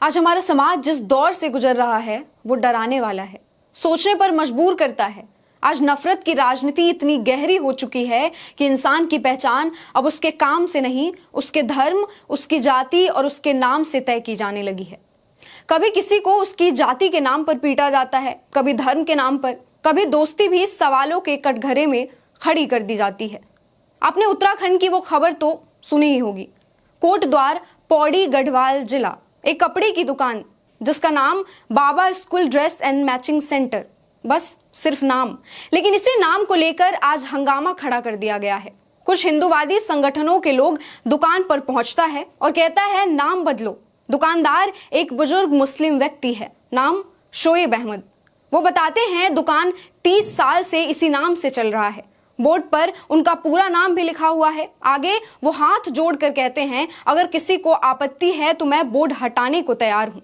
आज हमारा समाज जिस दौर से गुजर रहा है वो डराने वाला है, सोचने पर मजबूर करता है। आज नफरत की राजनीति इतनी गहरी हो चुकी है कि इंसान की पहचान अब उसके काम से नहीं, उसके धर्म, उसकी जाति और उसके नाम से तय की जाने लगी है। कभी किसी को उसकी जाति के नाम पर पीटा जाता है, कभी धर्म के नाम पर, कभी दोस्ती भी सवालों के कटघरे में खड़ी कर दी जाती है। आपने उत्तराखंड की वो खबर तो सुनी ही होगी। कोटद्वार, पौड़ी, गढ़वाल जिला, एक कपड़े की दुकान जिसका नाम Baba school dress and matching centre, बस सिर्फ नाम, लेकिन इसी नाम को लेकर आज हंगामा खड़ा कर दिया गया है। कुछ हिंदूवादी संगठनों के लोग दुकान पर पहुंचता है और कहता है नाम बदलो। दुकानदार एक बुजुर्ग मुस्लिम व्यक्ति है, नाम शोएब अहमद। वो बताते हैं दुकान 30 साल से इसी नाम से चल रहा है। बोर्ड पर उनका पूरा नाम भी लिखा हुआ है। आगे वो हाथ जोड़कर कहते हैं अगर किसी को आपत्ति है तो मैं बोर्ड हटाने को तैयार हूं।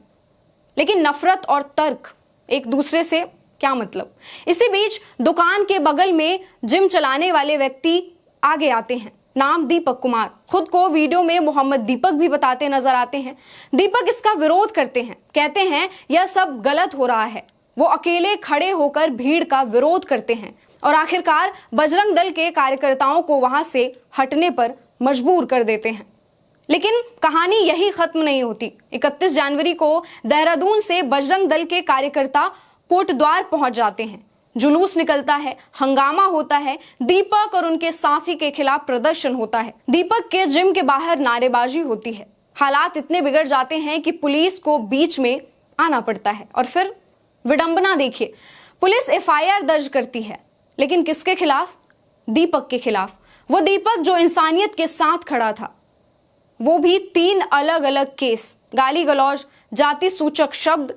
लेकिन नफरत और तर्क एक दूसरे से क्या मतलब। इसी बीच दुकान के बगल में जिम चलाने वाले व्यक्ति आगे आते हैं, नाम दीपक कुमार। खुद को वीडियो में मोहम्मद दीपक भी बताते नजर आते हैं। दीपक इसका विरोध करते हैं, कहते हैं यह सब गलत हो रहा है। वो अकेले खड़े होकर भीड़ का विरोध करते हैं और आखिरकार बजरंग दल के कार्यकर्ताओं को वहां से हटने पर मजबूर कर देते हैं। लेकिन कहानी यही खत्म नहीं होती। 31 जनवरी को देहरादून से बजरंग दल के कार्यकर्ता कोटद्वार पहुंच जाते हैं। जुलूस निकलता है, हंगामा होता है, दीपक और उनके साथी के खिलाफ प्रदर्शन होता है। दीपक के जिम के बाहर नारेबाजी होती है। हालात इतने बिगड़ जाते हैं कि पुलिस को बीच में आना पड़ता है। और फिर विडंबना देखिए, पुलिस एफआईआर दर्ज करती है, लेकिन किसके खिलाफ? दीपक के खिलाफ। वो दीपक जो इंसानियत के साथ खड़ा था। वो भी 3 अलग अलग केस, गाली गलौज, जाति सूचक शब्द,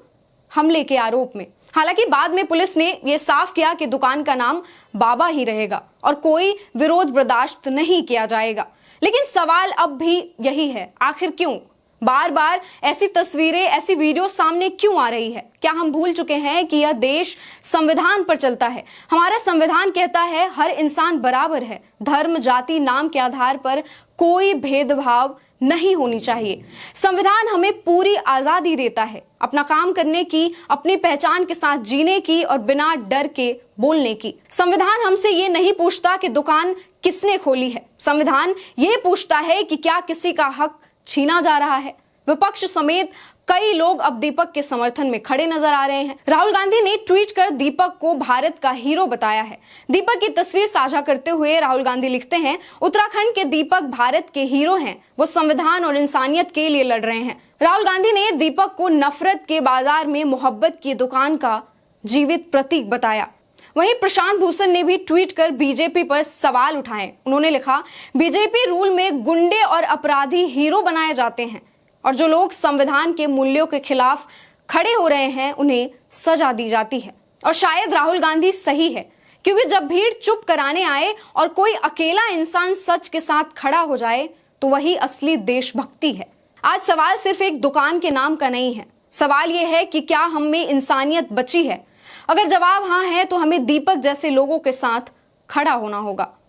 हमले के आरोप में। हालांकि बाद में पुलिस ने यह साफ किया कि दुकान का नाम बाबा ही रहेगा और कोई विरोध बर्दाश्त नहीं किया जाएगा। लेकिन सवाल अब भी यही है, आखिर क्यों बार बार ऐसी तस्वीरें, ऐसी वीडियो सामने क्यों आ रही है? क्या हम भूल चुके हैं कि यह देश संविधान पर चलता है? हमारा संविधान कहता है हर इंसान बराबर है, धर्म, जाति, नाम के आधार पर कोई भेदभाव नहीं होनी चाहिए। संविधान हमें पूरी आजादी देता है अपना काम करने की, अपनी पहचान के साथ जीने की और बिना डर के बोलने की। संविधान हमसे ये नहीं पूछता कि दुकान किसने खोली है। संविधान ये पूछता है कि क्या किसी का हक छीना जा रहा है। विपक्ष समेत कई लोग अब दीपक के समर्थन में खड़े नजर आ रहे हैं। राहुल गांधी ने ट्वीट कर दीपक को भारत का हीरो बताया है। दीपक की तस्वीर साझा करते हुए राहुल गांधी लिखते हैं, उत्तराखंड के दीपक भारत के हीरो हैं। वो संविधान और इंसानियत के लिए लड़ रहे हैं। राहुल गांधी ने दीपक को नफरत के बाजार में मोहब्बत की दुकान का जीवित प्रतीक बताया। वहीं प्रशांत भूषण ने भी ट्वीट कर बीजेपी पर सवाल उठाए। उन्होंने लिखा, बीजेपी रूल में गुंडे और अपराधी हीरो बनाए जाते हैं और जो लोग संविधान के मूल्यों के खिलाफ खड़े हो रहे हैं उन्हें सजा दी जाती है। और शायद राहुल गांधी सही है, क्योंकि जब भीड़ चुप कराने आए और कोई अकेला इंसान सच के साथ खड़ा हो जाए तो वही असली देशभक्ति है। आज सवाल सिर्फ एक दुकान के नाम का नहीं है। सवाल यह है कि क्या हम में इंसानियत बची है? अगर जवाब हाँ है तो हमें दीपक जैसे लोगों के साथ खड़ा होना होगा।